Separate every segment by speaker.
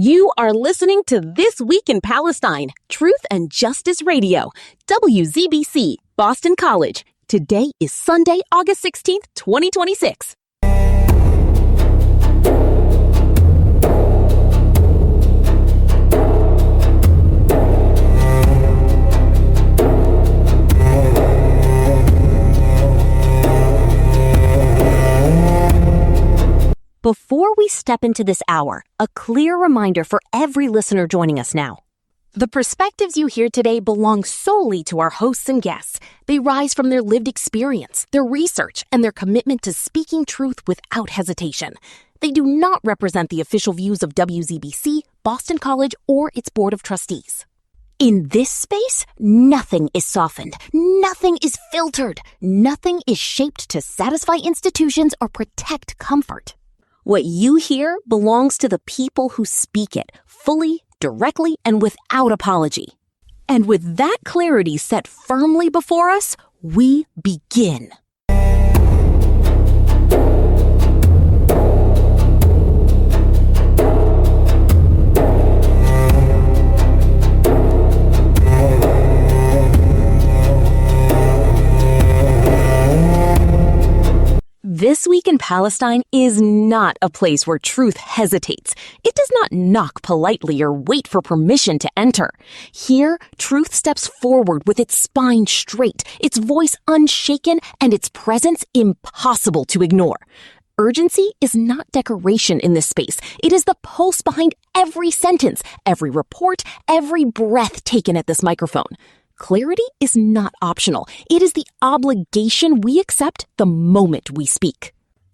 Speaker 1: You are listening to This Week in Palestine, Truth and Justice Radio, WZBC, Boston College. Today is Sunday, August 16th, 2026. Before we step into this hour, a clear reminder for every listener joining us now. The perspectives you hear today belong solely to our hosts and guests. They rise from their lived experience, their research, and their commitment to speaking truth without hesitation. They do not represent the official views of WZBC, Boston College, or its Board of Trustees. In this space, nothing is softened, nothing is filtered, nothing is shaped to satisfy institutions or protect comfort. What you hear belongs to the people who speak it, fully, directly, and without apology. And with that clarity set firmly before us, we begin. This Week in Palestine is not a place where truth hesitates. It does not knock politely or wait for permission to enter. Here, truth steps forward with its spine straight, its voice unshaken, and its presence impossible to ignore. Urgency is not decoration in this space. It is the pulse behind every sentence, every report, every breath taken at this microphone. Clarity is not optional. It is the obligation we accept the moment we speak.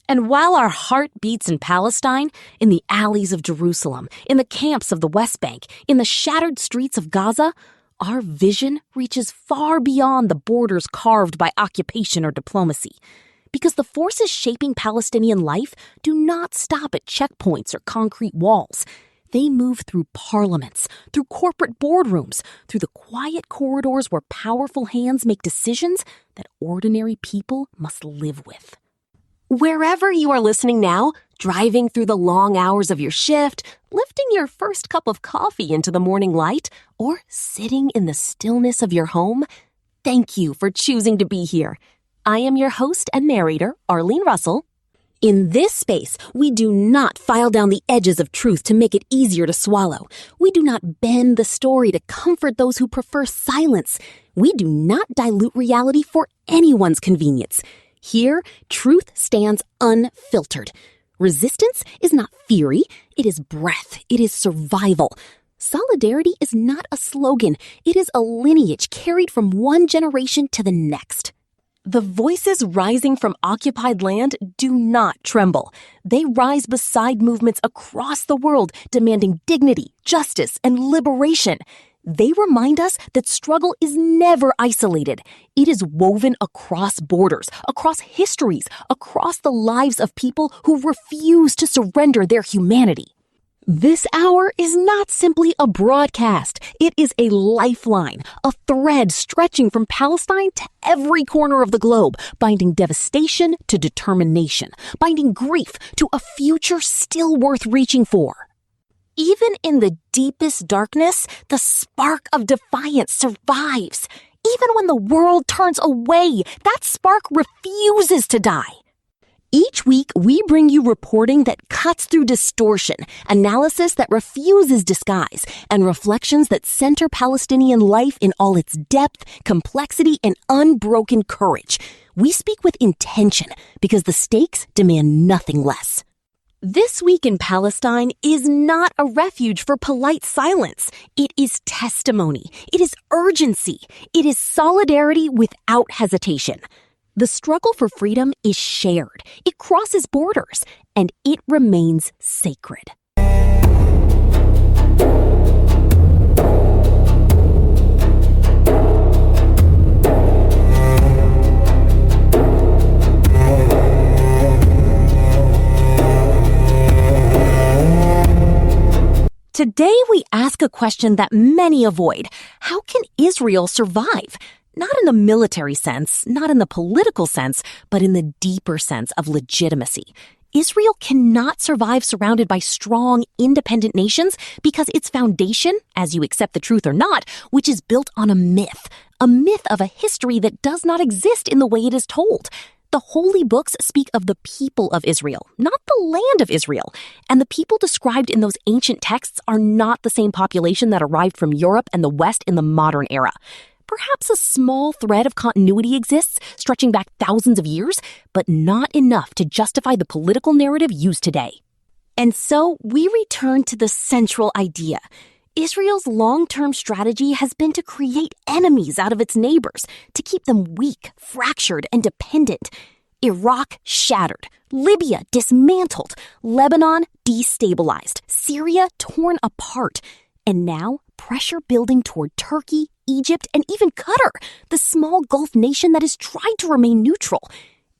Speaker 1: And while our heart beats in Palestine, in the alleys of Jerusalem, in the camps of the West Bank, in the shattered streets of Gaza, our vision reaches far beyond the borders carved by occupation or diplomacy. Because the forces shaping Palestinian life do not stop at checkpoints or concrete walls. They move through parliaments, through corporate boardrooms, through the quiet corridors where powerful hands make decisions that ordinary people must live with. Wherever you are listening now, driving through the long hours of your shift, lifting your first cup of coffee into the morning light, or sitting in the stillness of your home, thank you for choosing to be here. I am your host and narrator, Arlene Russell. In this space, we do not file down the edges of truth to make it easier to swallow. We do not bend the story to comfort those who prefer silence. We do not dilute reality for anyone's convenience. Here, truth stands unfiltered. Resistance is not fury, it is breath, it is survival. Solidarity is not a slogan, it is a lineage carried from one generation to the next. The voices rising from occupied land do not tremble. They rise beside movements across the world demanding dignity, justice, and liberation. They remind us that struggle is never isolated. It is woven across borders, across histories, across the lives of people who refuse to surrender their humanity. This hour is not simply a broadcast. It is a lifeline, a thread stretching from Palestine to every corner of the globe, binding devastation to determination, binding grief to a future still worth reaching for. Even in the deepest darkness, the spark of defiance survives. Even when the world turns away, that spark refuses to die. Each week, we bring you reporting that cuts through distortion, analysis that refuses disguise, and reflections that center Palestinian life in all its depth, complexity, and unbroken courage. We speak with intention because the stakes demand nothing less. This Week in Palestine is not a refuge for polite silence. It is testimony. It is urgency. It is solidarity without hesitation. The struggle for freedom is shared, it crosses borders, and it remains sacred. Today we ask a question that many avoid. How can Israel survive? Not in the military sense, not in the political sense, but in the deeper sense of legitimacy. Israel cannot survive surrounded by strong, independent nations because its foundation, as you accept the truth or not, which is built on a myth of a history that does not exist in the way it is told. The holy books speak of the people of Israel, not the land of Israel. And the people described in those ancient texts are not the same population that arrived from Europe and the West in the modern era. Perhaps a small thread of continuity exists, stretching back thousands of years, but not enough to justify the political narrative used today. And so we return to the central idea. Israel's long-term strategy has been to create enemies out of its neighbors, to keep them weak, fractured, and dependent. Iraq shattered, Libya dismantled, Lebanon destabilized, Syria torn apart, and now pressure building toward Turkey, Egypt, and even Qatar, the small Gulf nation that has tried to remain neutral.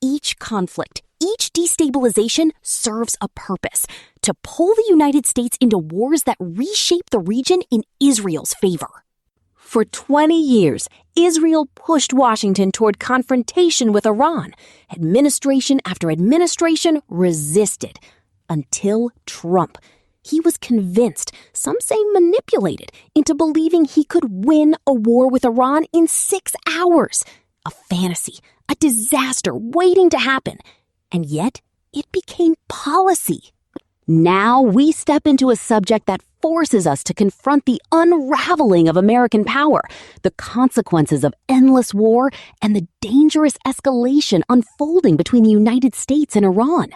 Speaker 1: Each conflict, each destabilization serves a purpose: to pull the United States into wars that reshape the region in Israel's favor. For 20 years, Israel pushed Washington toward confrontation with Iran. Administration after administration resisted, until Trump. He was convinced, some say manipulated, into believing he could win a war with Iran in 6 hours. A fantasy, a disaster waiting to happen. And yet, it became policy. Now we step into a subject that forces us to confront the unraveling of American power, the consequences of endless war, and the dangerous escalation unfolding between the United States and Iran.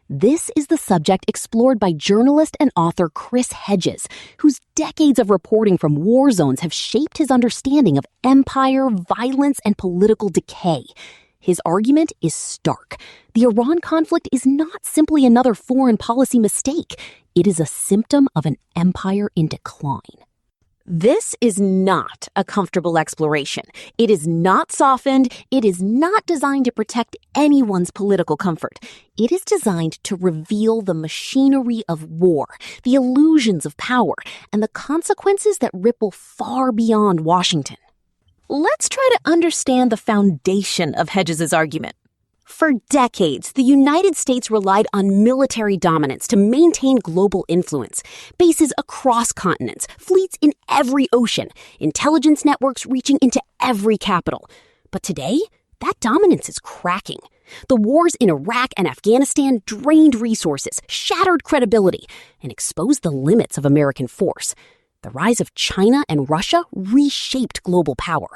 Speaker 1: This is the subject explored by journalist and author Chris Hedges, whose decades of reporting from war zones have shaped his understanding of empire, violence, and political decay. His argument is stark. The Iran conflict is not simply another foreign policy mistake. It is a symptom of an empire in decline. This is not a comfortable exploration. It is not softened. It is not designed to protect anyone's political comfort. It is designed to reveal the machinery of war, the illusions of power, and the consequences that ripple far beyond Washington. Let's try to understand the foundation of Hedges' argument. For decades, the United States relied on military dominance to maintain global influence. Bases across continents, fleets in every ocean, intelligence networks reaching into every capital. But today, that dominance is cracking. The wars in Iraq and Afghanistan drained resources, shattered credibility, and exposed the limits of American force. The rise of China and Russia reshaped global power.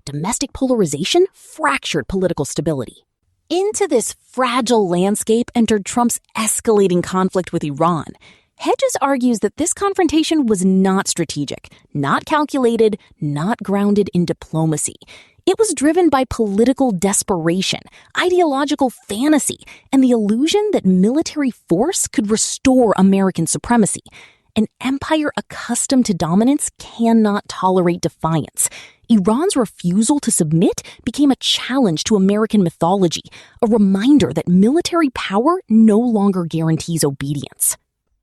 Speaker 1: Domestic polarization fractured political stability. Into this fragile landscape entered Trump's escalating conflict with Iran. Hedges argues that this confrontation was not strategic, not calculated, not grounded in diplomacy. It was driven by political desperation, ideological fantasy, and the illusion that military force could restore American supremacy. An empire accustomed to dominance cannot tolerate defiance. Iran's refusal to submit became a challenge to American mythology, a reminder that military power no longer guarantees obedience.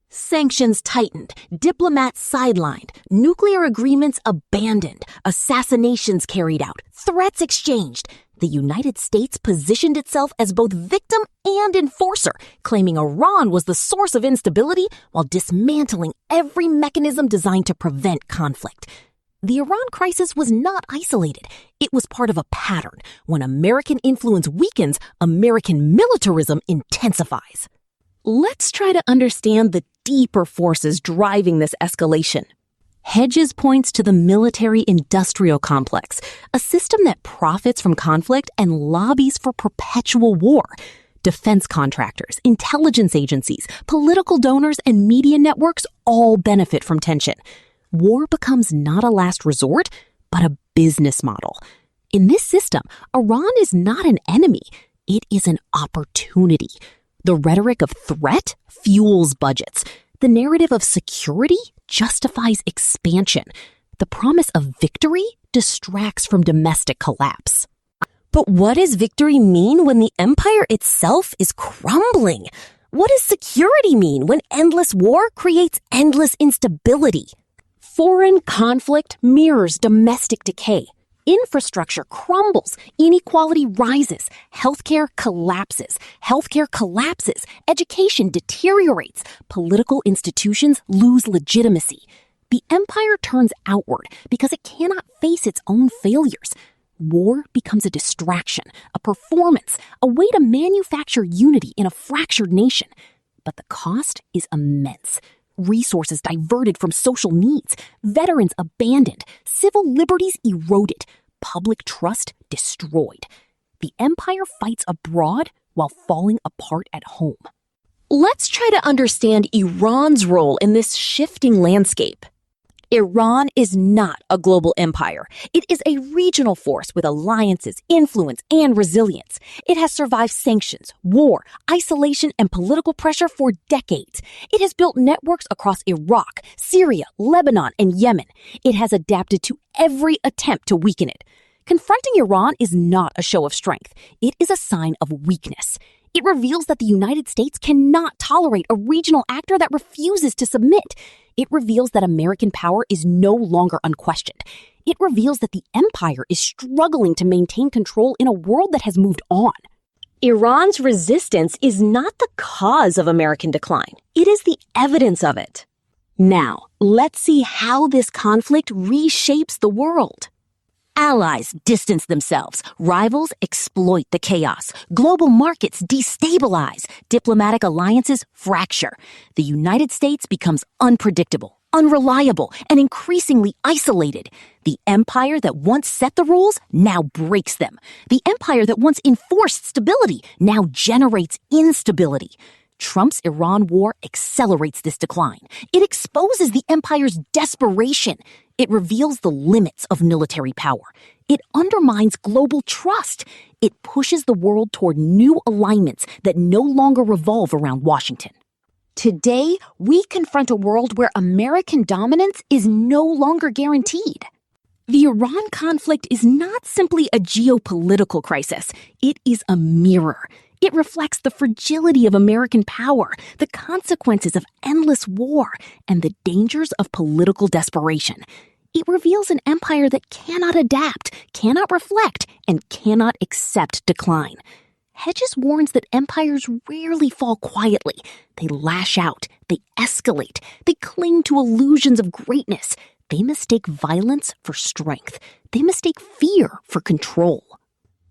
Speaker 1: Sanctions tightened, diplomats sidelined, nuclear agreements abandoned, assassinations carried out, threats exchanged. The United States positioned itself as both victim and enforcer, claiming Iran was the source of instability while dismantling every mechanism designed to prevent conflict. The Iran crisis was not isolated. It was part of a pattern. When American influence weakens, American militarism intensifies. Let's try to understand the deeper forces driving this escalation. Hedges points to the military-industrial complex, a system that profits from conflict and lobbies for perpetual war. Defense contractors, intelligence agencies, political donors, and media networks all benefit from tension. War becomes not a last resort, but a business model. In this system, Iran is not an enemy. It is an opportunity. The rhetoric of threat fuels budgets. The narrative of security justifies expansion. The promise of victory distracts from domestic collapse. But what does victory mean when the empire itself is crumbling? What does security mean when endless war creates endless instability? Foreign conflict mirrors domestic decay. Infrastructure crumbles, inequality rises, healthcare collapses, education deteriorates, political institutions lose legitimacy. The empire turns outward because it cannot face its own failures. War becomes a distraction, a performance, a way to manufacture unity in a fractured nation. But the cost is immense. Resources diverted from social needs, veterans abandoned, civil liberties eroded, public trust destroyed. The empire fights abroad while falling apart at home. Let's try to understand Iran's role in this shifting landscape. Iran is not a global empire. It is a regional force with alliances, influence, and resilience. It has survived sanctions, war, isolation, and political pressure for decades. It has built networks across Iraq, Syria, Lebanon, and Yemen. It has adapted to every attempt to weaken it. Confronting Iran is not a show of strength. It is a sign of weakness. It reveals that the United States cannot tolerate a regional actor that refuses to submit. It reveals that American power is no longer unquestioned. It reveals that the empire is struggling to maintain control in a world that has moved on. Iran's resistance is not the cause of American decline. It is the evidence of it. Now, let's see how this conflict reshapes the world. Allies distance themselves. Rivals exploit the chaos. Global markets destabilize. Diplomatic alliances fracture. The United States becomes unpredictable, unreliable, and increasingly isolated. The empire that once set the rules now breaks them. The empire that once enforced stability now generates instability. Trump's Iran war accelerates this decline. It exposes the empire's desperation. It reveals the limits of military power. It undermines global trust. It pushes the world toward new alignments that no longer revolve around Washington. Today, we confront a world where American dominance is no longer guaranteed. The Iran conflict is not simply a geopolitical crisis. It is a mirror. It reflects the fragility of American power, the consequences of endless war, and the dangers of political desperation. It reveals an empire that cannot adapt, cannot reflect, and cannot accept decline. Hedges warns that empires rarely fall quietly. They lash out, they escalate, they cling to illusions of greatness. They mistake violence for strength. They mistake fear for control.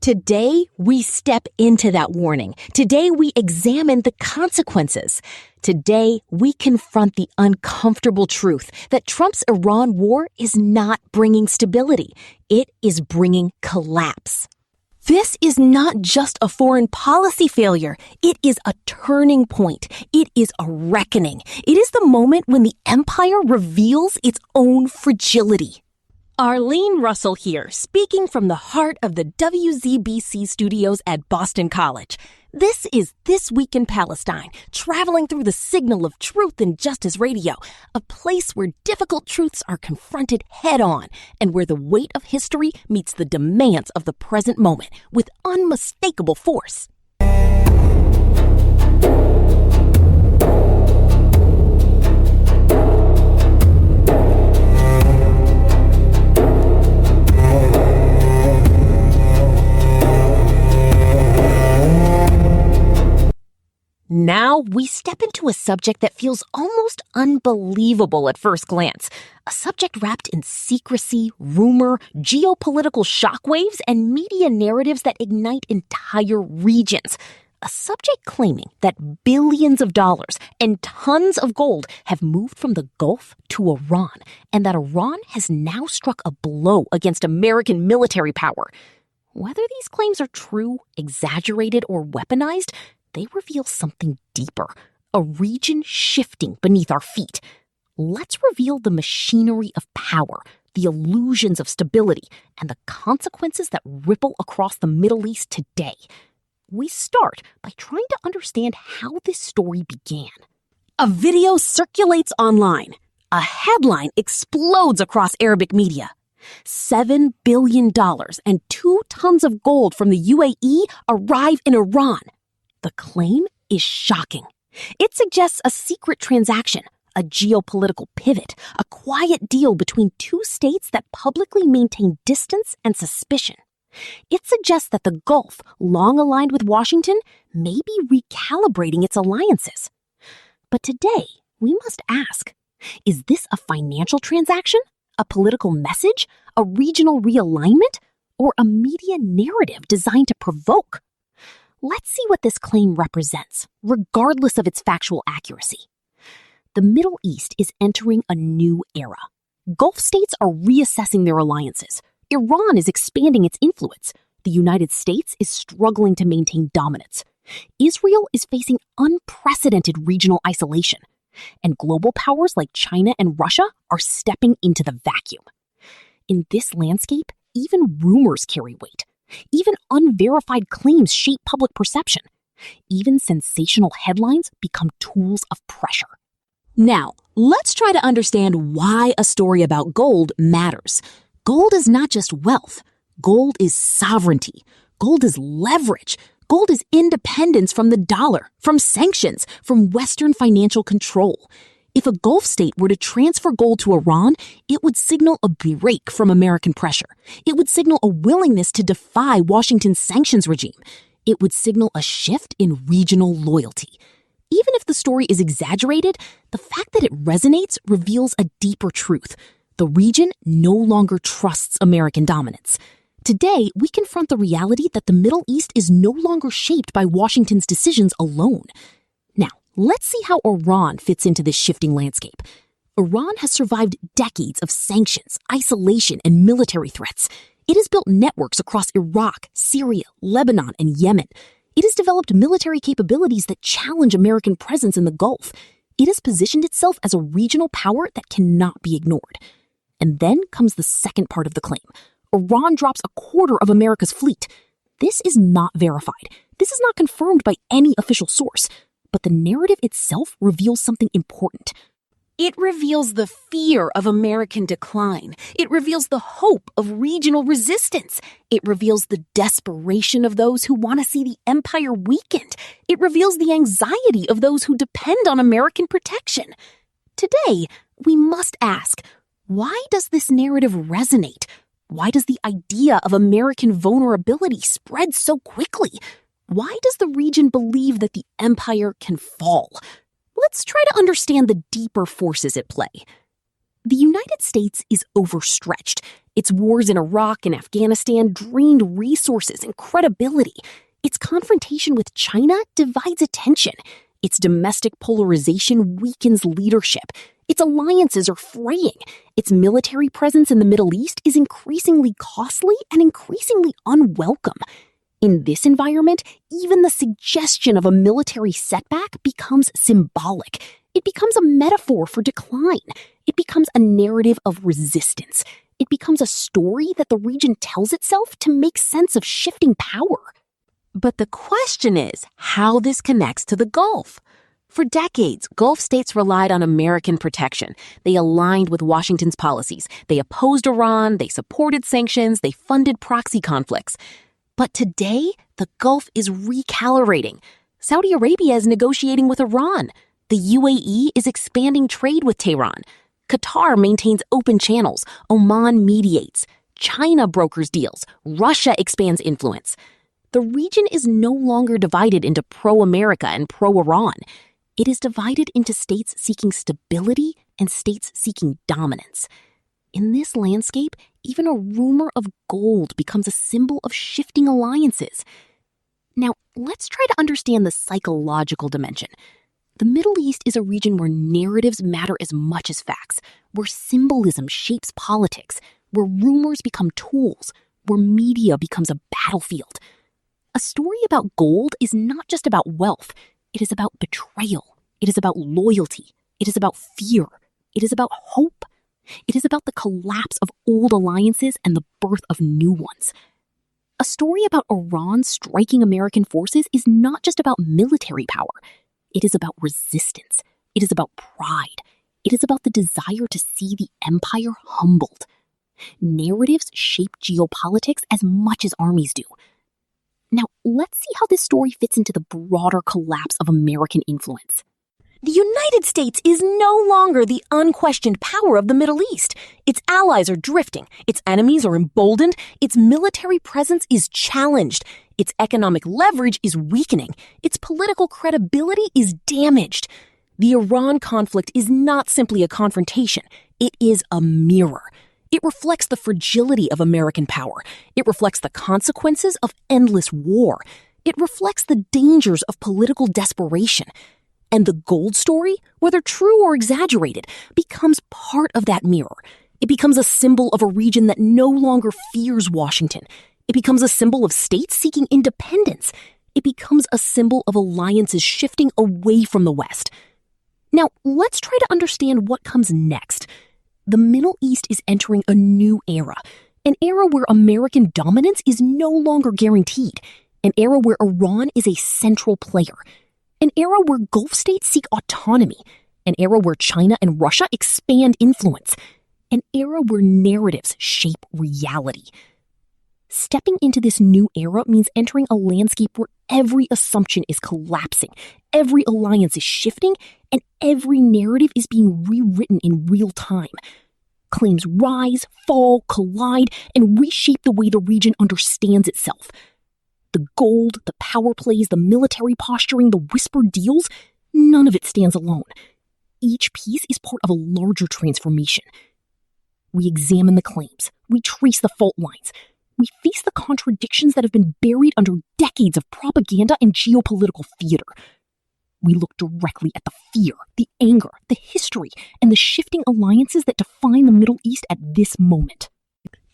Speaker 1: Today, we step into that warning. Today, we examine the consequences. Today, we confront the uncomfortable truth that Trump's Iran war is not bringing stability. It is bringing collapse. This is not just a foreign policy failure. It is a turning point. It is a reckoning. It is the moment when the empire reveals its own fragility. Arlene Russell here, speaking from the heart of the WZBC studios at Boston College. This is This Week in Palestine, traveling through the signal of truth and justice radio, a place where difficult truths are confronted head-on and where the weight of history meets the demands of the present moment with unmistakable force. Now we step into a subject that feels almost unbelievable at first glance. A subject wrapped in secrecy, rumor, geopolitical shockwaves, and media narratives that ignite entire regions. A subject claiming that billions of dollars and tons of gold have moved from the Gulf to Iran, and that Iran has now struck a blow against American military power. Whether these claims are true, exaggerated, or weaponized, they reveal something deeper, a region shifting beneath our feet. Let's reveal the machinery of power, the illusions of stability, and the consequences that ripple across the Middle East today. We start by trying to understand how this story began. A video circulates online. A headline explodes across Arabic media. $7 billion and 2 tons of gold from the UAE arrive in Iran. The claim is shocking. It suggests a secret transaction, a geopolitical pivot, a quiet deal between two states that publicly maintain distance and suspicion. It suggests that the Gulf, long aligned with Washington, may be recalibrating its alliances. But today, we must ask, is this a financial transaction, a political message, a regional realignment, or a media narrative designed to provoke? Let's see what this claim represents, regardless of its factual accuracy. The Middle East is entering a new era. Gulf states are reassessing their alliances. Iran is expanding its influence. The United States is struggling to maintain dominance. Israel is facing unprecedented regional isolation. And global powers like China and Russia are stepping into the vacuum. In this landscape, even rumors carry weight. Even unverified claims shape public perception. Even sensational headlines become tools of pressure. Now, let's try to understand why a story about gold matters. Gold is not just wealth. Gold is sovereignty. Gold is leverage. Gold is independence from the dollar, from sanctions, from Western financial control. If a Gulf state were to transfer gold to Iran, it would signal a break from American pressure. It would signal a willingness to defy Washington's sanctions regime. It would signal a shift in regional loyalty. Even if the story is exaggerated, the fact that it resonates reveals a deeper truth. The region no longer trusts American dominance. Today, we confront the reality that the Middle East is no longer shaped by Washington's decisions alone. Now, let's see how Iran fits into this shifting landscape. Iran has survived decades of sanctions, isolation, and military threats. It has built networks across Iraq, Syria, Lebanon, and Yemen. It has developed military capabilities that challenge American presence in the Gulf. It has positioned itself as a regional power that cannot be ignored. And then comes the second part of the claim. Iran drops a quarter of America's fleet. This is not verified. This is not confirmed by any official source. But the narrative itself reveals something important. It reveals the fear of American decline. It reveals the hope of regional resistance. It reveals the desperation of those who want to see the empire weakened. It reveals the anxiety of those who depend on American protection. Today, we must ask, why does this narrative resonate? Why does the idea of American vulnerability spread so quickly? Why does the region believe that the empire can fall? Let's try to understand the deeper forces at play. The United States is overstretched. Its wars in Iraq and Afghanistan drained resources and credibility. Its confrontation with China divides attention. Its domestic polarization weakens leadership. Its alliances are fraying. Its military presence in the Middle East is increasingly costly and increasingly unwelcome. In this environment, even the suggestion of a military setback becomes symbolic. It becomes a metaphor for decline. It becomes a narrative of resistance. It becomes a story that the region tells itself to make sense of shifting power. But the question is how this connects to the Gulf. For decades, Gulf states relied on American protection. They aligned with Washington's policies. They opposed Iran, they supported sanctions, they funded proxy conflicts. But today, the Gulf is recalibrating. Saudi Arabia is negotiating with Iran. The UAE is expanding trade with Tehran. Qatar maintains open channels. Oman mediates. China brokers deals. Russia expands influence. The region is no longer divided into pro-America and pro-Iran. It is divided into states seeking stability and states seeking dominance. In this landscape, even a rumor of gold becomes a symbol of shifting alliances. Now, let's try to understand the psychological dimension. The Middle East is a region where narratives matter as much as facts, where symbolism shapes politics, where rumors become tools, where media becomes a battlefield. A story about gold is not just about wealth. It is about betrayal. It is about loyalty. It is about fear. It is about hope. It is about the collapse of old alliances and the birth of new ones. A story about Iran striking American forces is not just about military power. It is about resistance. It is about pride. It is about the desire to see the empire humbled. Narratives shape geopolitics as much as armies do. Now, let's see how this story fits into the broader collapse of American influence. The United States is no longer the unquestioned power of the Middle East. Its allies are drifting, its enemies are emboldened, its military presence is challenged, its economic leverage is weakening, its political credibility is damaged. The Iran conflict is not simply a confrontation, it is a mirror. It reflects the fragility of American power. It reflects the consequences of endless war. It reflects the dangers of political desperation. And the gold story, whether true or exaggerated, becomes part of that mirror. It becomes a symbol of a region that no longer fears Washington. It becomes a symbol of states seeking independence. It becomes a symbol of alliances shifting away from the West. Now, let's try to understand what comes next. The Middle East is entering a new era, an era where American dominance is no longer guaranteed, an era where Iran is a central player, an era where Gulf states seek autonomy, an era where China and Russia expand influence, an era where narratives shape reality. Stepping into this new era means entering a landscape where every assumption is collapsing, every alliance is shifting, and every narrative is being rewritten in real time. Claims rise, fall, collide, and reshape the way the region understands itself. The gold, the power plays, the military posturing, the whispered deals, none of it stands alone. Each piece is part of a larger transformation. We examine the claims. We trace the fault lines. We face the contradictions that have been buried under decades of propaganda and geopolitical theater. We look directly at the fear, the anger, the history, and the shifting alliances that define the Middle East at this moment.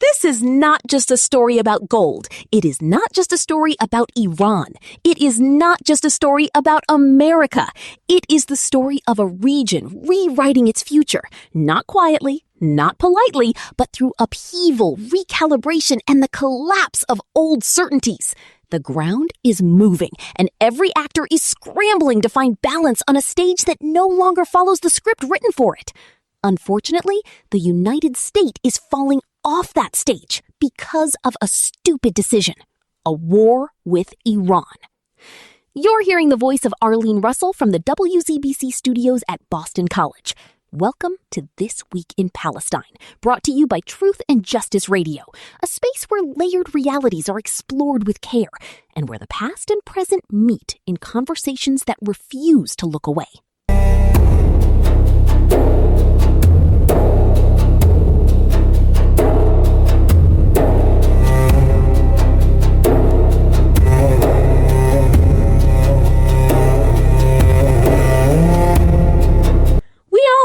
Speaker 1: This is not just a story about gold. It is not just a story about Iran. It is not just a story about America. It is the story of a region rewriting its future, not quietly, not politely, but through upheaval, recalibration, and the collapse of old certainties. The ground is moving, and every actor is scrambling to find balance on a stage that no longer follows the script written for it. Unfortunately, the United States is falling off that stage because of a stupid decision: a war with Iran. You're hearing the voice of Arlene Russell from the WZBC studios at Boston College. Welcome to This Week in Palestine, brought to you by Truth and Justice Radio, a space where layered realities are explored with care and where the past and present meet in conversations that refuse to look away.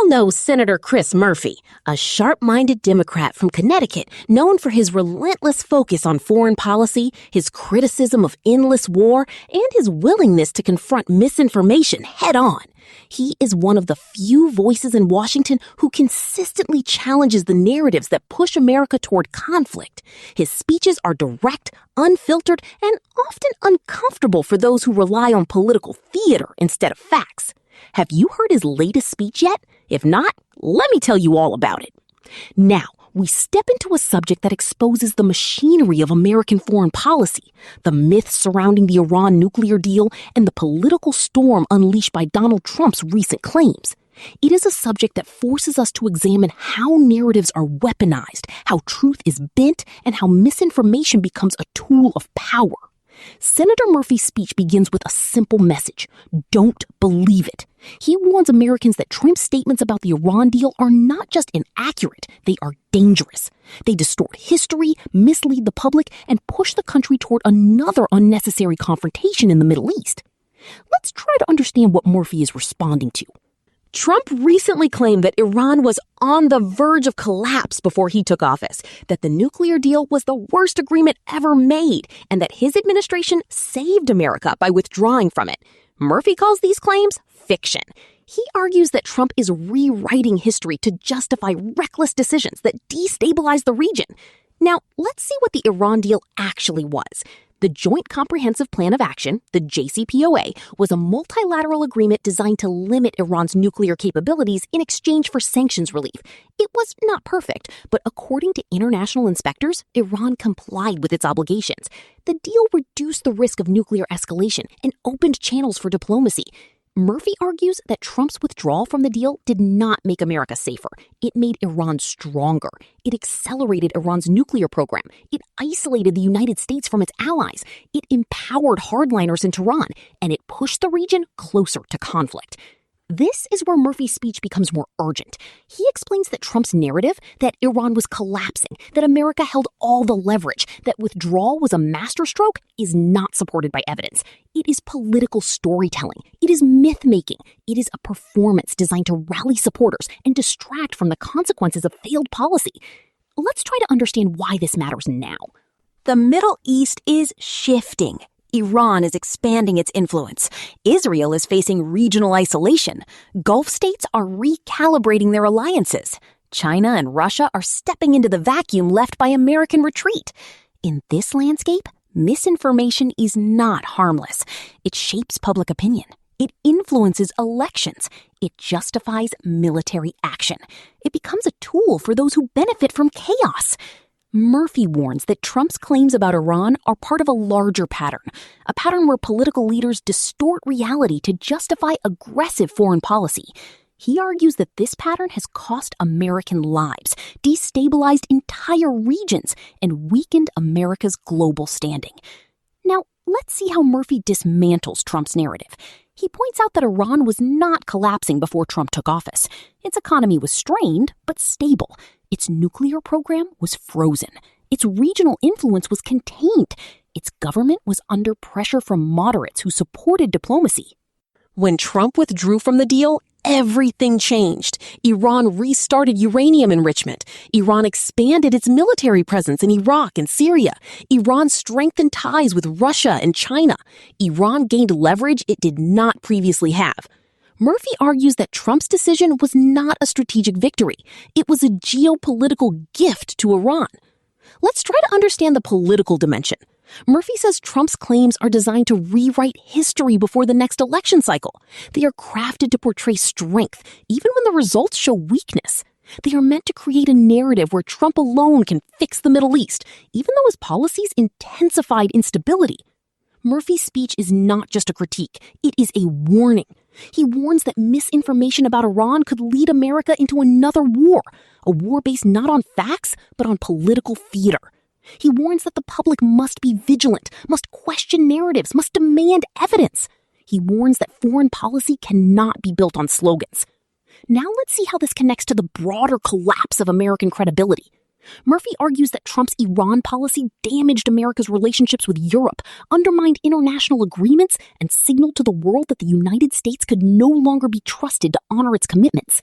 Speaker 1: Know Senator Chris Murphy, a sharp-minded Democrat from Connecticut known for his relentless focus on foreign policy, his criticism of endless war, and his willingness to confront misinformation head-on. He is one of the few voices in Washington who consistently challenges the narratives that push America toward conflict. His speeches are direct, unfiltered, and often uncomfortable for those who rely on political theater instead of facts. Have you heard his latest speech yet? If not, let me tell you all about it. Now, we step into a subject that exposes the machinery of American foreign policy, the myths surrounding the Iran nuclear deal, and the political storm unleashed by Donald Trump's recent claims. It is a subject that forces us to examine how narratives are weaponized, how truth is bent, and how misinformation becomes a tool of power. Senator Murphy's speech begins with a simple message: don't believe it. He warns Americans that Trump's statements about the Iran deal are not just inaccurate, they are dangerous. They distort history, mislead the public, and push the country toward another unnecessary confrontation in the Middle East. Let's try to understand what Murphy is responding to. Trump recently claimed that Iran was on the verge of collapse before he took office, that the nuclear deal was the worst agreement ever made, and that his administration saved America by withdrawing from it. Murphy calls these claims fiction. He argues that Trump is rewriting history to justify reckless decisions that destabilize the region. Now, let's see what the Iran deal actually was. The Joint Comprehensive Plan of Action, the JCPOA, was a multilateral agreement designed to limit Iran's nuclear capabilities in exchange for sanctions relief. It was not perfect, but according to international inspectors, Iran complied with its obligations. The deal reduced the risk of nuclear escalation and opened channels for diplomacy. Murphy argues that Trump's withdrawal from the deal did not make America safer. It made Iran stronger. It accelerated Iran's nuclear program. It isolated the United States from its allies. It empowered hardliners in Tehran, and it pushed the region closer to conflict. This is where Murphy's speech becomes more urgent. He explains that Trump's narrative, that Iran was collapsing, that America held all the leverage, that withdrawal was a masterstroke, is not supported by evidence. It is political storytelling. It is myth-making. It is a performance designed to rally supporters and distract from the consequences of failed policy. Let's try to understand why this matters now. The Middle East is shifting. Iran is expanding its influence. Israel is facing regional isolation. Gulf states are recalibrating their alliances. China and Russia are stepping into the vacuum left by American retreat. In this landscape, misinformation is not harmless. It shapes public opinion. It influences elections. It justifies military action. It becomes a tool for those who benefit from chaos. Murphy warns that Trump's claims about Iran are part of a larger pattern, a pattern where political leaders distort reality to justify aggressive foreign policy. He argues that this pattern has cost American lives, destabilized entire regions, and weakened America's global standing. Now, let's see how Murphy dismantles Trump's narrative. He points out that Iran was not collapsing before Trump took office. Its economy was strained, but stable. Its nuclear program was frozen. Its regional influence was contained. Its government was under pressure from moderates who supported diplomacy. When Trump withdrew from the deal, everything changed. Iran restarted uranium enrichment. Iran expanded its military presence in Iraq and Syria. Iran strengthened ties with Russia and China. Iran gained leverage it did not previously have. Murphy argues that Trump's decision was not a strategic victory. It was a geopolitical gift to Iran. Let's try to understand the political dimension. Murphy says Trump's claims are designed to rewrite history before the next election cycle. They are crafted to portray strength, even when the results show weakness. They are meant to create a narrative where Trump alone can fix the Middle East, even though his policies intensified instability. Murphy's speech is not just a critique, it is a warning. He warns that misinformation about Iran could lead America into another war, a war based not on facts, but on political theater. He warns that the public must be vigilant, must question narratives, must demand evidence. He warns that foreign policy cannot be built on slogans. Now let's see how this connects to the broader collapse of American credibility. Murphy argues that Trump's Iran policy damaged America's relationships with Europe, undermined international agreements, and signaled to the world that the United States could no longer be trusted to honor its commitments.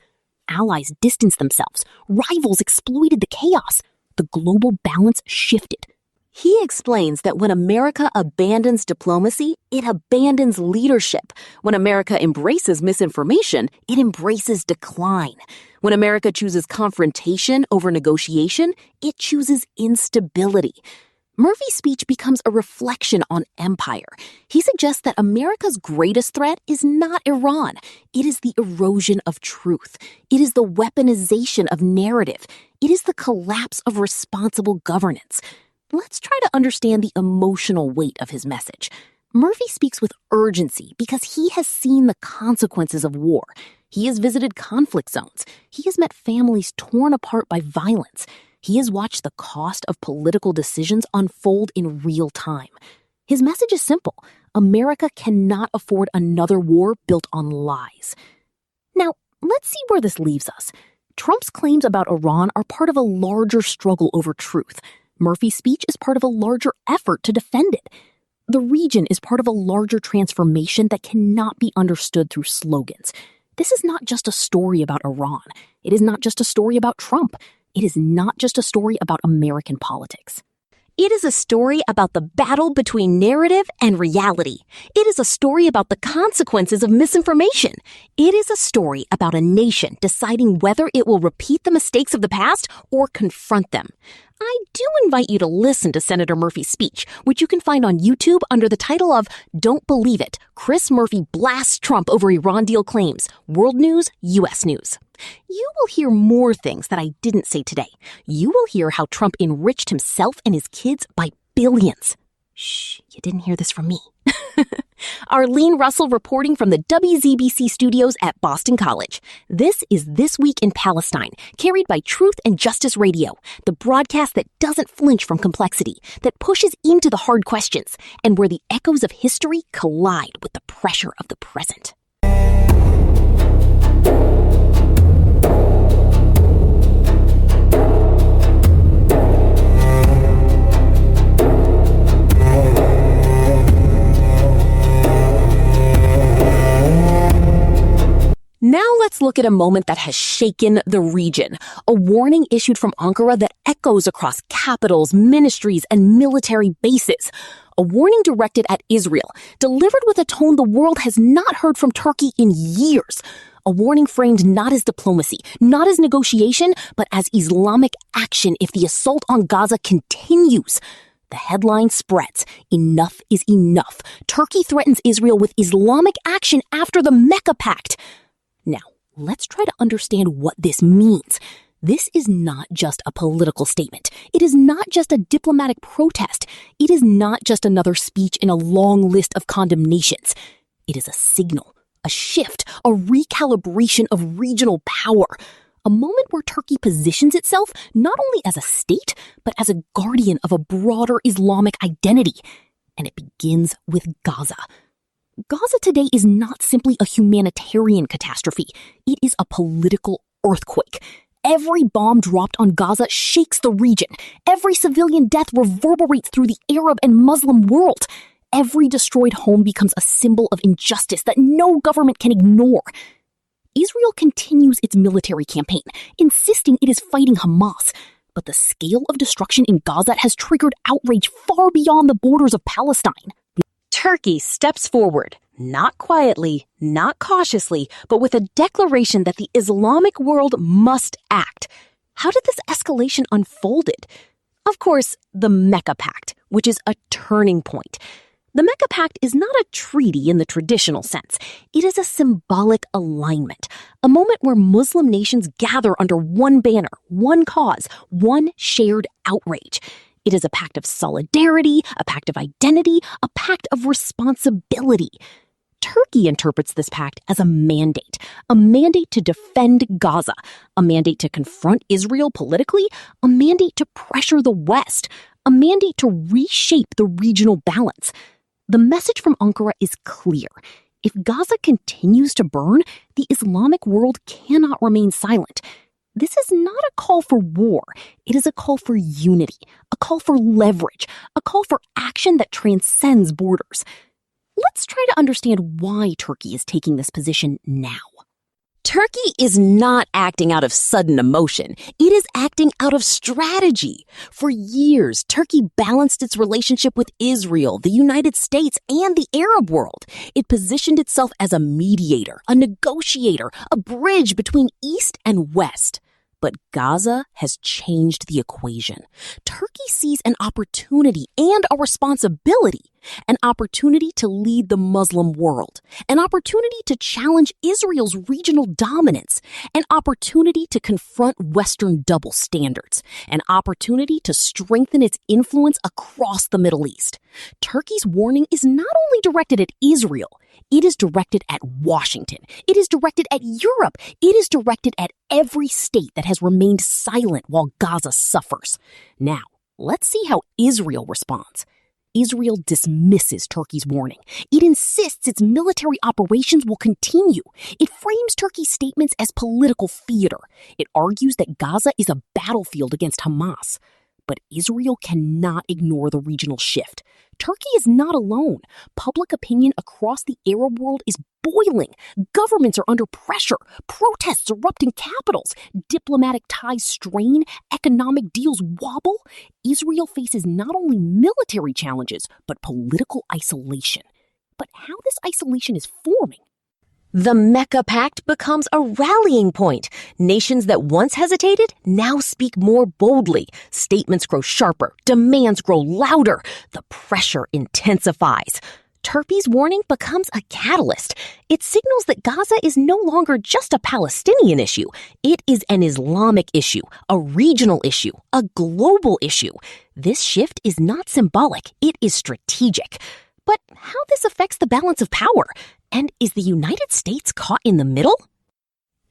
Speaker 1: Allies distanced themselves. Rivals exploited the chaos. The global balance shifted. He explains that when America abandons diplomacy, it abandons leadership. When America embraces misinformation, it embraces decline. When America chooses confrontation over negotiation, it chooses instability. Murphy's speech becomes a reflection on empire. He suggests that America's greatest threat is not Iran. It is the erosion of truth. It is the weaponization of narrative. It is the collapse of responsible governance. Let's try to understand the emotional weight of his message. Murphy speaks with urgency because he has seen the consequences of war. He has visited conflict zones. He has met families torn apart by violence. He has watched the cost of political decisions unfold in real time. His message is simple. America cannot afford another war built on lies. Now, let's see where this leaves us. Trump's claims about Iran are part of a larger struggle over truth. Murphy's speech is part of a larger effort to defend it. The region is part of a larger transformation that cannot be understood through slogans. This is not just a story about Iran. It is not just a story about Trump. It is not just a story about American politics. It is a story about the battle between narrative and reality. It is a story about the consequences of misinformation. It is a story about a nation deciding whether it will repeat the mistakes of the past or confront them. I do invite you to listen to Senator Murphy's speech, which you can find on YouTube under the title of Don't Believe It, Chris Murphy Blasts Trump Over Iran Deal Claims, World News, U.S. News. You will hear more things that I didn't say today. You will hear how Trump enriched himself and his kids by billions. Shh, you didn't hear this from me. Arlene Russell reporting from the WZBC studios at Boston College. This is This Week in Palestine, carried by Truth and Justice Radio, the broadcast that doesn't flinch from complexity, that pushes into the hard questions, and where the echoes of history collide with the pressure of the present. Now let's look at a moment that has shaken the region, a warning issued from Ankara that echoes across capitals, ministries, and military bases. A warning directed at Israel, delivered with a tone the world has not heard from Turkey in years. A warning framed not as diplomacy, not as negotiation, but as Islamic action if the assault on Gaza continues. The headline spreads, "Enough is enough. Turkey threatens Israel with Islamic action after the Mecca Pact." Now, let's try to understand what this means. This is not just a political statement. It is not just a diplomatic protest. It is not just another speech in a long list of condemnations. It is a signal, a shift, a recalibration of regional power. A moment where Turkey positions itself not only as a state, but as a guardian of a broader Islamic identity. And it begins with Gaza. Gaza today is not simply a humanitarian catastrophe. It is a political earthquake. Every bomb dropped on Gaza shakes the region. Every civilian death reverberates through the Arab and Muslim world. Every destroyed home becomes a symbol of injustice that no government can ignore. Israel continues its military campaign, insisting it is fighting Hamas. But the scale of destruction in Gaza has triggered outrage far beyond the borders of Palestine. Turkey steps forward, not quietly, not cautiously, but with a declaration that the Islamic world must act. How did this escalation unfolded? Of course, the Mecca Pact, which is a turning point. The Mecca Pact is not a treaty in the traditional sense. It is a symbolic alignment, a moment where Muslim nations gather under one banner, one cause, one shared outrage. It is a pact of solidarity, a pact of identity, a pact of responsibility. Turkey interprets this pact as a mandate to defend Gaza, a mandate to confront Israel politically, a mandate to pressure the West, a mandate to reshape the regional balance. The message from Ankara is clear. If Gaza continues to burn, the Islamic world cannot remain silent. This is not a call for war. It is a call for unity, a call for leverage, a call for action that transcends borders. Let's try to understand why Turkey is taking this position now. Turkey is not acting out of sudden emotion. It is acting out of strategy. For years, Turkey balanced its relationship with Israel, the United States, and the Arab world. It positioned itself as a mediator, a negotiator, a bridge between East and West. But Gaza has changed the equation. Turkey sees an opportunity and a responsibility, an opportunity to lead the Muslim world, an opportunity to challenge Israel's regional dominance, an opportunity to confront Western double standards, an opportunity to strengthen its influence across the Middle East. Turkey's warning is not only directed at Israel, it is directed at Washington. It is directed at Europe. It is directed at every state that has remained silent while Gaza suffers. Now, let's see how Israel responds. Israel dismisses Turkey's warning. It insists its military operations will continue. It frames Turkey's statements as political theater. It argues that Gaza is a battlefield against Hamas. But Israel cannot ignore the regional shift. Turkey is not alone. Public opinion across the Arab world is boiling. Governments are under pressure. Protests erupt in capitals. Diplomatic ties strain. Economic deals wobble. Israel faces not only military challenges, but political isolation. But how this isolation is forming? The Mecca Pact becomes a rallying point. Nations that once hesitated now speak more boldly. Statements grow sharper. Demands grow louder. The pressure intensifies. Turkey's warning becomes a catalyst. It signals that Gaza is no longer just a Palestinian issue. It is an Islamic issue, a regional issue, a global issue. This shift is not symbolic, it is strategic. But how this affects the balance of power? And is the United States caught in the middle?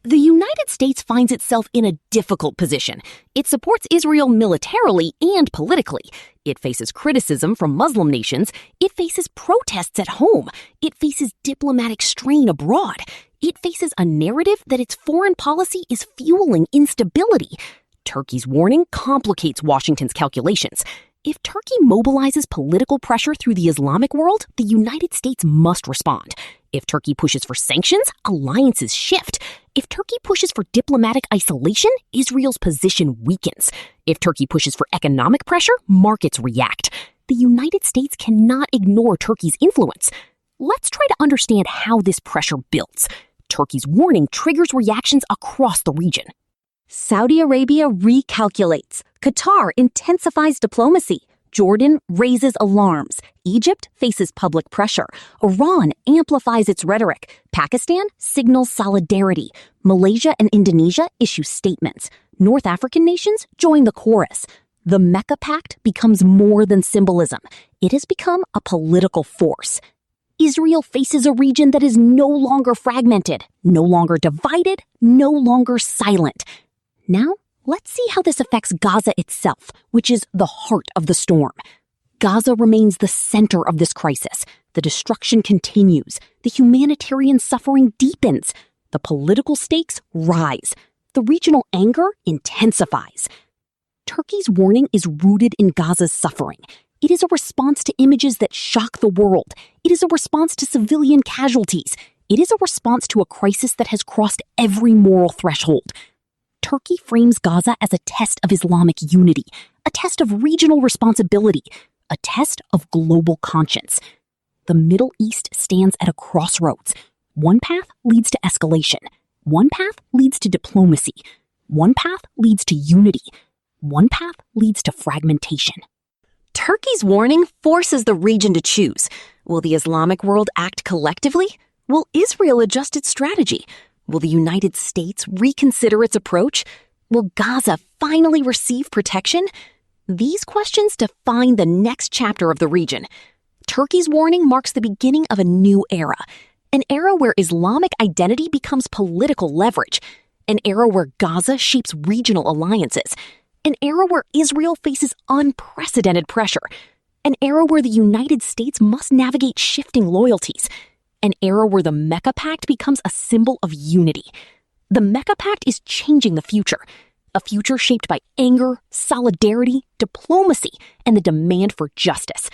Speaker 1: The United States finds itself in a difficult position. It supports Israel militarily and politically. It faces criticism from Muslim nations. It faces protests at home. It faces diplomatic strain abroad. It faces a narrative that its foreign policy is fueling instability. Turkey's warning complicates Washington's calculations. If Turkey mobilizes political pressure through the Islamic world, the United States must respond. If Turkey pushes for sanctions, alliances shift. If Turkey pushes for diplomatic isolation, Israel's position weakens. If Turkey pushes for economic pressure, markets react. The United States cannot ignore Turkey's influence. Let's try to understand how this pressure builds. Turkey's warning triggers reactions across the region. Saudi Arabia recalculates. Qatar intensifies diplomacy. Jordan raises alarms. Egypt faces public pressure. Iran amplifies its rhetoric. Pakistan signals solidarity. Malaysia and Indonesia issue statements. North African nations join the chorus. The Mecca Pact becomes more than symbolism. It has become a political force. Israel faces a region that is no longer fragmented, no longer divided, no longer silent. Now, let's see how this affects Gaza itself, which is the heart of the storm. Gaza remains the center of this crisis. The destruction continues. The humanitarian suffering deepens. The political stakes rise. The regional anger intensifies. Turkey's warning is rooted in Gaza's suffering. It is a response to images that shock the world. It is a response to civilian casualties. It is a response to a crisis that has crossed every moral threshold. Turkey frames Gaza as a test of Islamic unity, a test of regional responsibility, a test of global conscience. The Middle East stands at a crossroads. One path leads to escalation. One path leads to diplomacy. One path leads to unity. One path leads to fragmentation. Turkey's warning forces the region to choose. Will the Islamic world act collectively? Will Israel adjust its strategy? Will the United States reconsider its approach? Will Gaza finally receive protection? These questions define the next chapter of the region. Turkey's warning marks the beginning of a new era, an era where Islamic identity becomes political leverage, an era where Gaza shapes regional alliances, an era where Israel faces unprecedented pressure, an era where the United States must navigate shifting loyalties, an era where the Mecca Pact becomes a symbol of unity. The Mecca Pact is changing the future, a future shaped by anger, solidarity, diplomacy, and the demand for justice.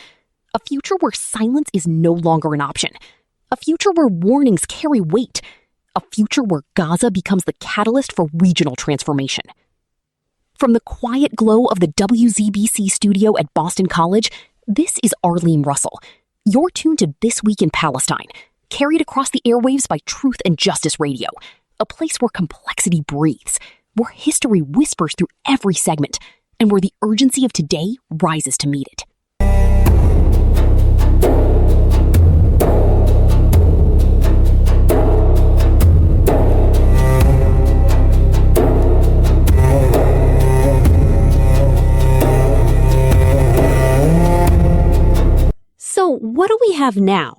Speaker 1: A future where silence is no longer an option. A future where warnings carry weight. A future where Gaza becomes the catalyst for regional transformation. From the quiet glow of the WZBC studio at Boston College, this is Arlene Russell. You're tuned to This Week in Palestine, carried across the airwaves by Truth and Justice Radio, a place where complexity breathes, where history whispers through every segment, and where the urgency of today rises to meet it. So what do we have now?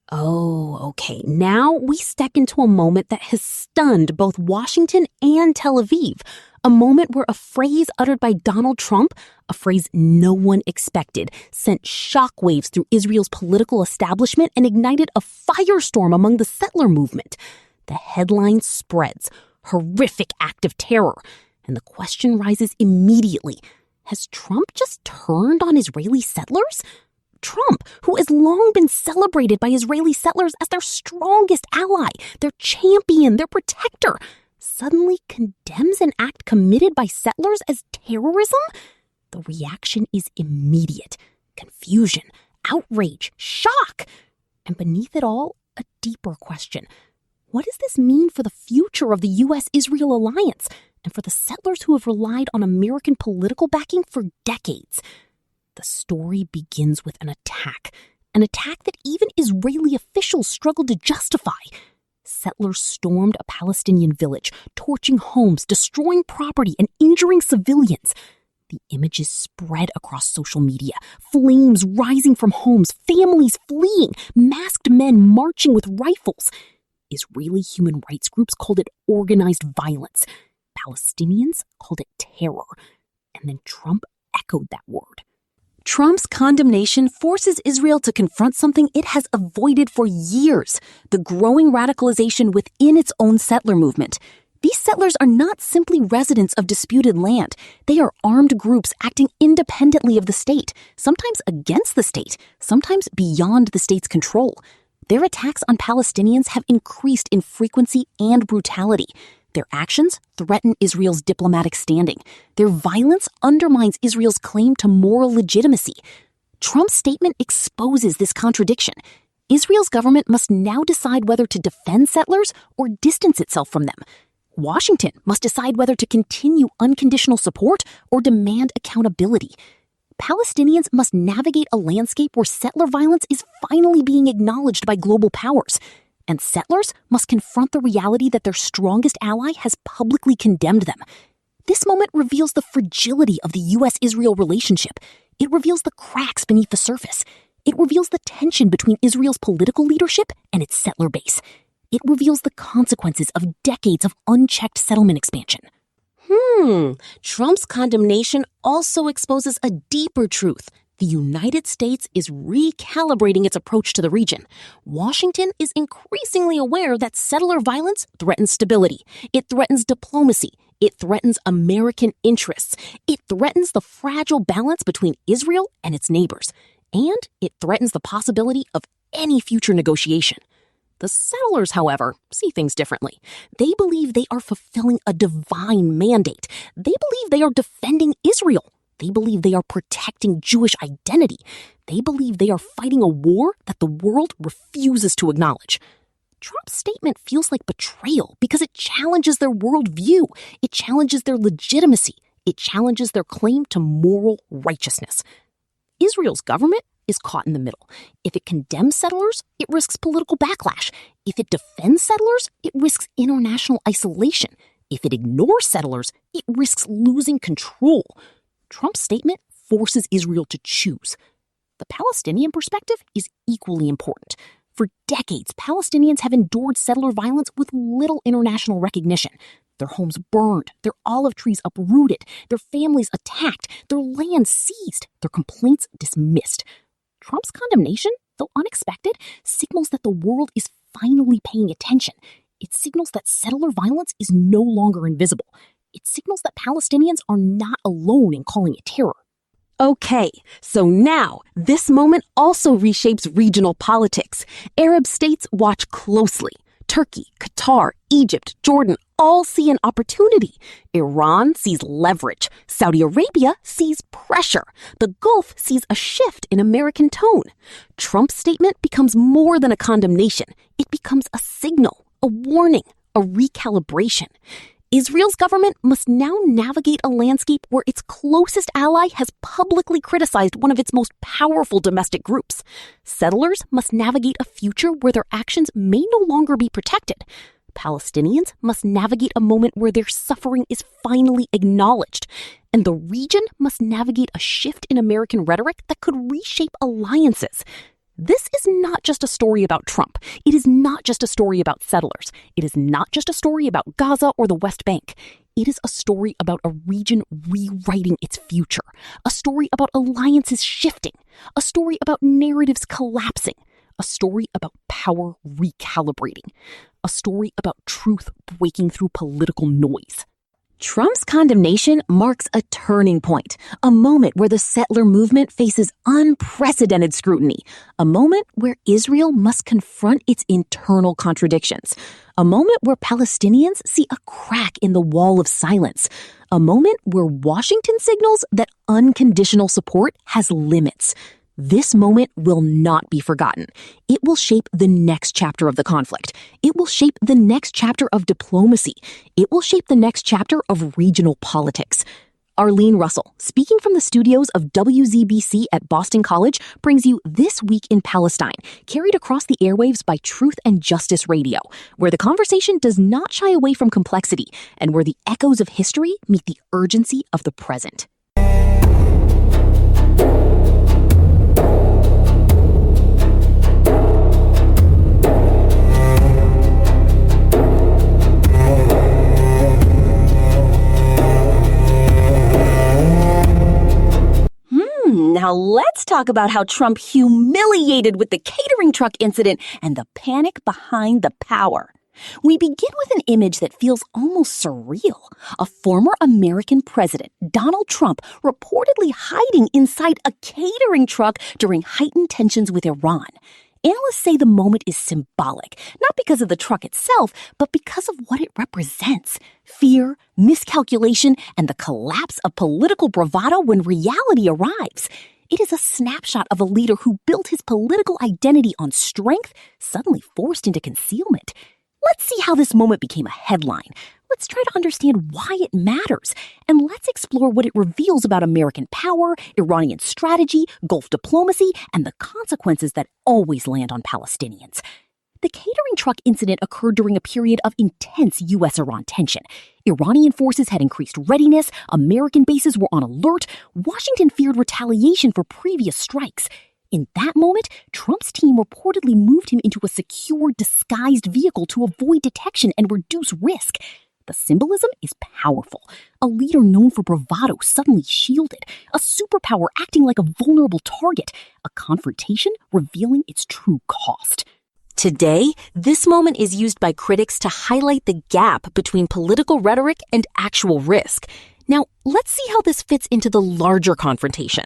Speaker 1: Oh, okay. Now we step into a moment that has stunned both Washington and Tel Aviv. A moment where a phrase uttered by Donald Trump, a phrase no one expected, sent shockwaves through Israel's political establishment and ignited a firestorm among the settler movement. The headline spreads, horrific act of terror, and the question rises immediately. Has Trump just turned on Israeli settlers? Trump, who has long been celebrated by Israeli settlers as their strongest ally, their champion, their protector, suddenly condemns an act committed by settlers as terrorism? The reaction is immediate. Confusion, outrage, shock. And beneath it all, a deeper question. What does this mean for the future of the U.S.-Israel alliance and for the settlers who have relied on American political backing for decades? The story begins with an an attack that even Israeli officials struggled to justify. Settlers stormed a Palestinian village, torching homes, destroying property, and injuring civilians. The images spread across social media, flames rising from homes, families fleeing, masked men marching with rifles. Israeli human rights groups called it organized violence. Palestinians called it terror. And then Trump echoed that word. Trump's condemnation forces Israel to confront something it has avoided for years: the growing radicalization within its own settler movement. These settlers are not simply residents of disputed land. They are armed groups acting independently of the state, sometimes against the state, sometimes beyond the state's control. Their attacks on Palestinians have increased in frequency and brutality. Their actions threaten Israel's diplomatic standing. Their violence undermines Israel's claim to moral legitimacy. Trump's statement exposes this contradiction. Israel's government must now decide whether to defend settlers or distance itself from them. Washington must decide whether to continue unconditional support or demand accountability. Palestinians must navigate a landscape where settler violence is finally being acknowledged by global powers. And settlers must confront the reality that their strongest ally has publicly condemned them. This moment reveals the fragility of the U.S.-Israel relationship. It reveals the cracks beneath the surface. It reveals the tension between Israel's political leadership and its settler base. It reveals the consequences of decades of unchecked settlement expansion. Trump's condemnation also exposes a deeper truth. The United States is recalibrating its approach to the region. Washington is increasingly aware that settler violence threatens stability. It threatens diplomacy. It threatens American interests. It threatens the fragile balance between Israel and its neighbors. And it threatens the possibility of any future negotiation. The settlers, however, see things differently. They believe they are fulfilling a divine mandate. They believe they are defending Israel. They believe they are protecting Jewish identity. They believe they are fighting a war that the world refuses to acknowledge. Trump's statement feels like betrayal because it challenges their worldview. It challenges their legitimacy. It challenges their claim to moral righteousness. Israel's government is caught in the middle. If it condemns settlers, it risks political backlash. If it defends settlers, it risks international isolation. If it ignores settlers, it risks losing control. Trump's statement forces Israel to choose. The Palestinian perspective is equally important. For decades, Palestinians have endured settler violence with little international recognition. Their homes burned, their olive trees uprooted, their families attacked, their land seized, their complaints dismissed. Trump's condemnation, though unexpected, signals that the world is finally paying attention. It signals that settler violence is no longer invisible. It signals that Palestinians are not alone in calling it terror. Okay, so now this moment also reshapes regional politics. Arab states watch closely. Turkey, Qatar, Egypt, Jordan all see an opportunity. Iran sees leverage. Saudi Arabia sees pressure. The Gulf sees a shift in American tone. Trump's statement becomes more than a condemnation. It becomes a signal, a warning, a recalibration. Israel's government must now navigate a landscape where its closest ally has publicly criticized one of its most powerful domestic groups. Settlers must navigate a future where their actions may no longer be protected. Palestinians must navigate a moment where their suffering is finally acknowledged. And the region must navigate a shift in American rhetoric that could reshape alliances. This is not just a story about Trump. It is not just a story about settlers. It is not just a story about Gaza or the West Bank. It is a story about a region rewriting its future. A story about alliances shifting. A story about narratives collapsing. A story about power recalibrating. A story about truth breaking through political noise. Trump's condemnation marks a turning point, a moment where the settler movement faces unprecedented scrutiny, a moment where Israel must confront its internal contradictions, a moment where Palestinians see a crack in the wall of silence, a moment where Washington signals that unconditional support has limits. This moment will not be forgotten. It will shape the next chapter of the conflict. It will shape the next chapter of diplomacy. It will shape the next chapter of regional politics. Arlene Russell, speaking from the studios of WZBC at Boston College, brings you This Week in Palestine, carried across the airwaves by Truth and Justice Radio, where the conversation does not shy away from complexity and where the echoes of history meet the urgency of the present. Now let's talk about how Trump humiliated with the catering truck incident and the panic behind the power. We begin with an image that feels almost surreal. A former American president, Donald Trump, reportedly hiding inside a catering truck during heightened tensions with Iran. Analysts say the moment is symbolic, not because of the truck itself, but because of what it represents: fear, miscalculation, and the collapse of political bravado when reality arrives. It is a snapshot of a leader who built his political identity on strength, suddenly forced into concealment. Let's see how this moment became a headline. Let's try to understand why it matters. And let's explore what it reveals about American power, Iranian strategy, Gulf diplomacy, and the consequences that always land on Palestinians. The catering truck incident occurred during a period of intense U.S.-Iran tension. Iranian forces had increased readiness, American bases were on alert, Washington feared retaliation for previous strikes. In that moment, Trump's team reportedly moved him into a secure, disguised vehicle to avoid detection and reduce risk. The symbolism is powerful. A leader known for bravado suddenly shielded, a superpower acting like a vulnerable target, a confrontation revealing its true cost. Today, this moment is used by critics to highlight the gap between political rhetoric and actual risk. Now, let's see how this fits into the larger confrontation.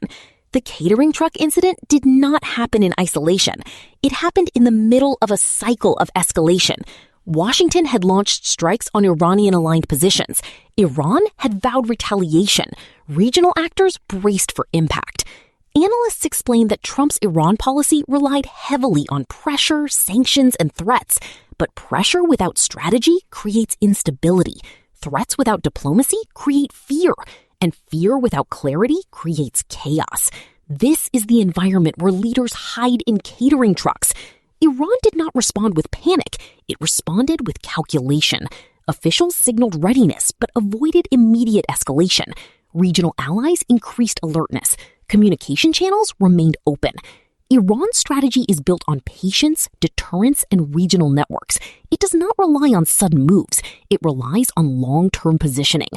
Speaker 1: The catering truck incident did not happen in isolation. It happened in the middle of a cycle of escalation. Washington had launched strikes on Iranian-aligned positions. Iran had vowed retaliation. Regional actors braced for impact. Analysts explain that Trump's Iran policy relied heavily on pressure, sanctions, and threats. But pressure without strategy creates instability. Threats without diplomacy create fear. And fear without clarity creates chaos. This is the environment where leaders hide in catering trucks. Iran did not respond with panic. It responded with calculation. Officials signaled readiness, but avoided immediate escalation. Regional allies increased alertness. Communication channels remained open. Iran's strategy is built on patience, deterrence, and regional networks. It does not rely on sudden moves. It relies on long-term positioning.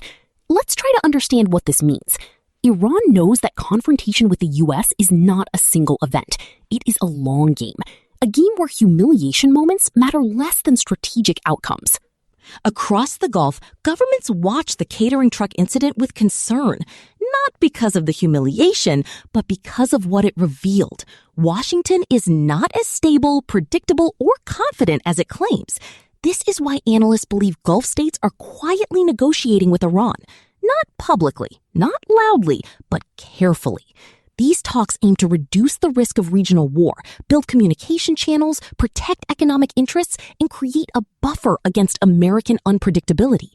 Speaker 1: Let's try to understand what this means. Iran knows that confrontation with the U.S. is not a single event. It is a long game. A game where humiliation moments matter less than strategic outcomes. Across the Gulf, governments watch the catering truck incident with concern, not because of the humiliation, but because of what it revealed. Washington is not as stable, predictable, or confident as it claims. This is why analysts believe Gulf states are quietly negotiating with Iran. Not publicly, not loudly, but carefully. These talks aim to reduce the risk of regional war, build communication channels, protect economic interests, and create a buffer against American unpredictability.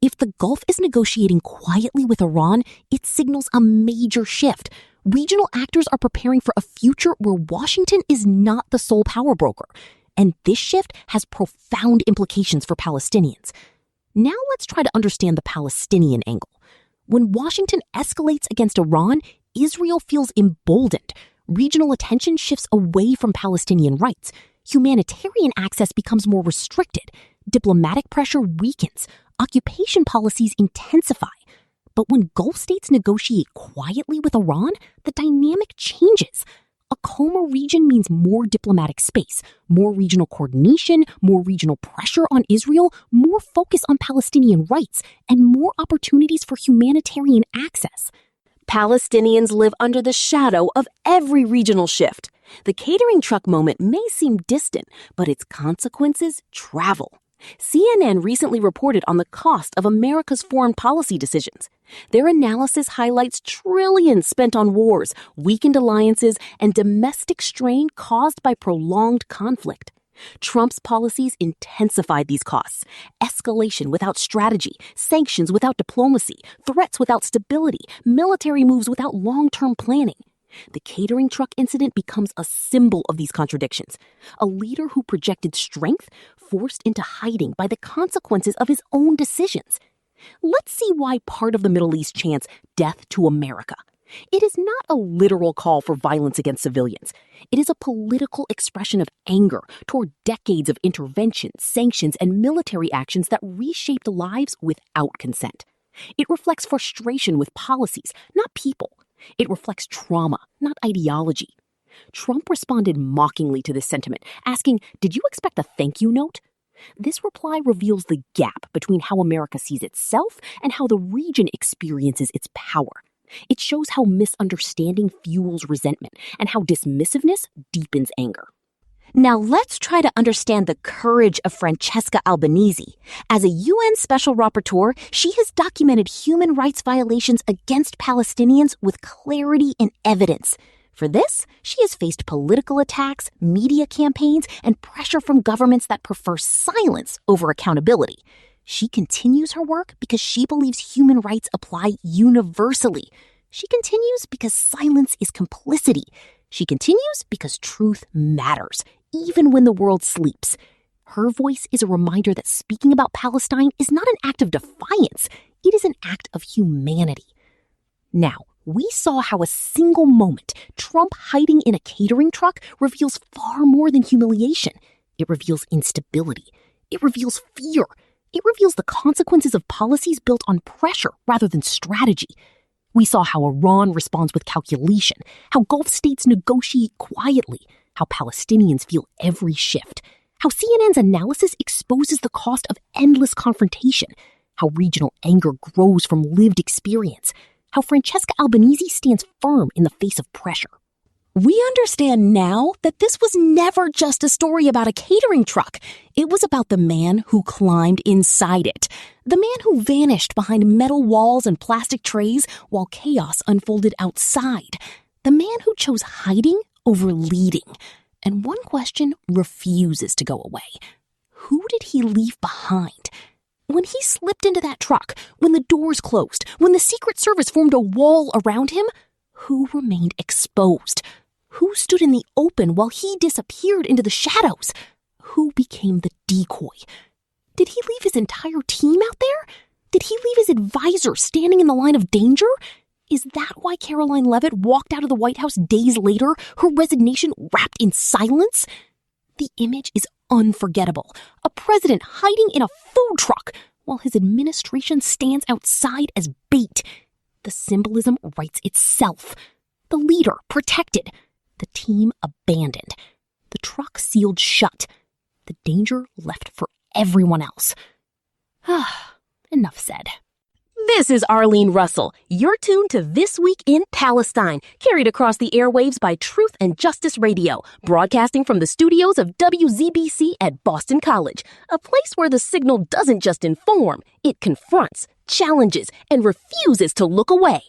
Speaker 1: If the Gulf is negotiating quietly with Iran, it signals a major shift. Regional actors are preparing for a future where Washington is not the sole power broker. And this shift has profound implications for Palestinians. Now let's try to understand the Palestinian angle. When Washington escalates against Iran, Israel feels emboldened. Regional attention shifts away from Palestinian rights. Humanitarian access becomes more restricted. Diplomatic pressure weakens. Occupation policies intensify. But when Gulf states negotiate quietly with Iran, the dynamic changes. A calmer region means more diplomatic space, more regional coordination, more regional pressure on Israel, more focus on Palestinian rights, and more opportunities for humanitarian access. Palestinians live under the shadow of every regional shift. The catering truck moment may seem distant, but its consequences travel. CNN recently reported on the cost of America's foreign policy decisions. Their analysis highlights trillions spent on wars, weakened alliances, and domestic strain caused by prolonged conflict. Trump's policies intensified these costs. Escalation without strategy, sanctions without diplomacy, threats without stability, military moves without long-term planning. The catering truck incident becomes a symbol of these contradictions. A leader who projected strength forced into hiding by the consequences of his own decisions. Let's see why part of the Middle East chants "Death to America." It is not a literal call for violence against civilians. It is a political expression of anger toward decades of intervention, sanctions, and military actions that reshaped lives without consent. It reflects frustration with policies, not people. It reflects trauma, not ideology. Trump responded mockingly to this sentiment, asking, "Did you expect a thank you note?" This reply reveals the gap between how America sees itself and how the region experiences its power. It shows how misunderstanding fuels resentment and how dismissiveness deepens anger. Now let's try to understand the courage of Francesca Albanese. As a UN Special Rapporteur, she has documented human rights violations against Palestinians with clarity and evidence. For this, she has faced political attacks, media campaigns, and pressure from governments that prefer silence over accountability. She continues her work because she believes human rights apply universally. She continues because silence is complicity. She continues because truth matters, even when the world sleeps. Her voice is a reminder that speaking about Palestine is not an act of defiance. It is an act of humanity. Now, we saw how a single moment, Trump hiding in a catering truck, reveals far more than humiliation. It reveals instability. It reveals fear. It reveals the consequences of policies built on pressure rather than strategy. We saw how Iran responds with calculation, how Gulf states negotiate quietly, how Palestinians feel every shift, how CNN's analysis exposes the cost of endless confrontation, how regional anger grows from lived experience, how Francesca Albanese stands firm in the face of pressure. We understand now that this was never just a story about a catering truck. It was about the man who climbed inside it. The man who vanished behind metal walls and plastic trays while chaos unfolded outside. The man who chose hiding over leading. And one question refuses to go away. Who did he leave behind? When he slipped into that truck, when the doors closed, when the Secret Service formed a wall around him, who remained exposed? Who stood in the open while he disappeared into the shadows? Who became the decoy? Did he leave his entire team out there? Did he leave his advisor standing in the line of danger? Is that why Caroline Leavitt walked out of the White House days later, her resignation wrapped in silence? The image is unforgettable. A president hiding in a food truck while his administration stands outside as bait. The symbolism writes itself. The leader protected. The team abandoned. The truck sealed shut. The danger left for everyone else. Enough said. This is Arlene Russell. You're tuned to This Week in Palestine, carried across the airwaves by Truth and Justice Radio, broadcasting from the studios of WZBC at Boston College, a place where the signal doesn't just inform, it confronts, challenges, and refuses to look away.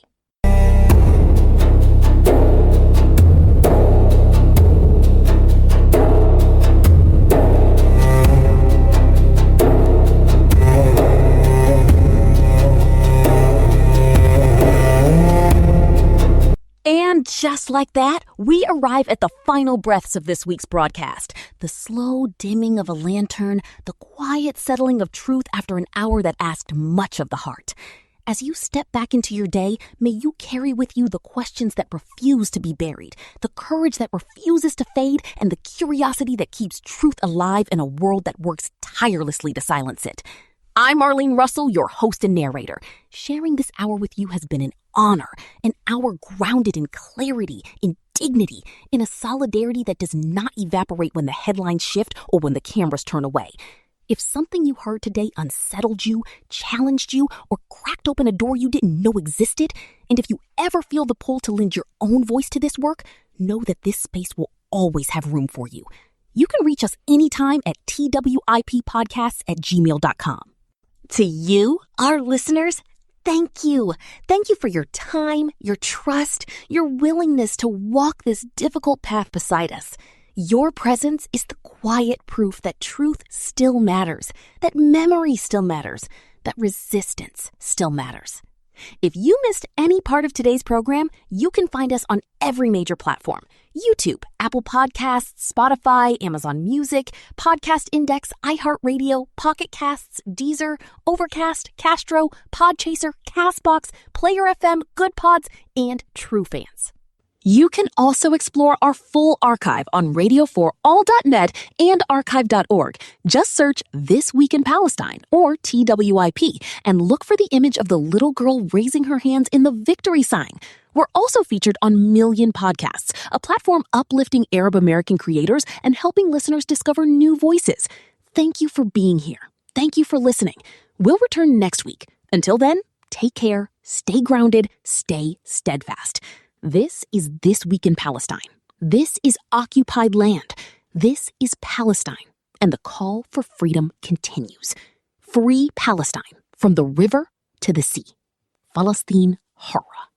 Speaker 1: And just like that, we arrive at the final breaths of this week's broadcast. The slow dimming of a lantern, the quiet settling of truth after an hour that asked much of the heart. As you step back into your day, may you carry with you the questions that refuse to be buried, the courage that refuses to fade, and the curiosity that keeps truth alive in a world that works tirelessly to silence it. I'm Arlene Russell, your host and narrator. Sharing this hour with you has been an honor, an hour grounded in clarity, in dignity, in a solidarity that does not evaporate when the headlines shift or when the cameras turn away. If something you heard today unsettled you, challenged you, or cracked open a door you didn't know existed, and if you ever feel the pull to lend your own voice to this work, know that this space will always have room for you. You can reach us anytime at twippodcasts@gmail.com. To you, our listeners, thank you. Thank you for your time, your trust, your willingness to walk this difficult path beside us. Your presence is the quiet proof that truth still matters, that memory still matters, that resistance still matters. If you missed any part of today's program, you can find us on every major platform: YouTube, Apple Podcasts, Spotify, Amazon Music, Podcast Index, iHeartRadio, Pocket Casts, Deezer, Overcast, Castro, Podchaser, Castbox, Player FM, Good Pods, and TrueFans. You can also explore our full archive on radio4all.net and archive.org. Just search This Week in Palestine, or TWIP, and look for the image of the little girl raising her hands in the victory sign. We're also featured on Million Podcasts, a platform uplifting Arab American creators and helping listeners discover new voices. Thank you for being here. Thank you for listening. We'll return next week. Until then, take care, stay grounded, stay steadfast. This is This Week in Palestine. This is occupied land. This is Palestine. And the call for freedom continues. Free Palestine from the river to the sea. Palestine Hara.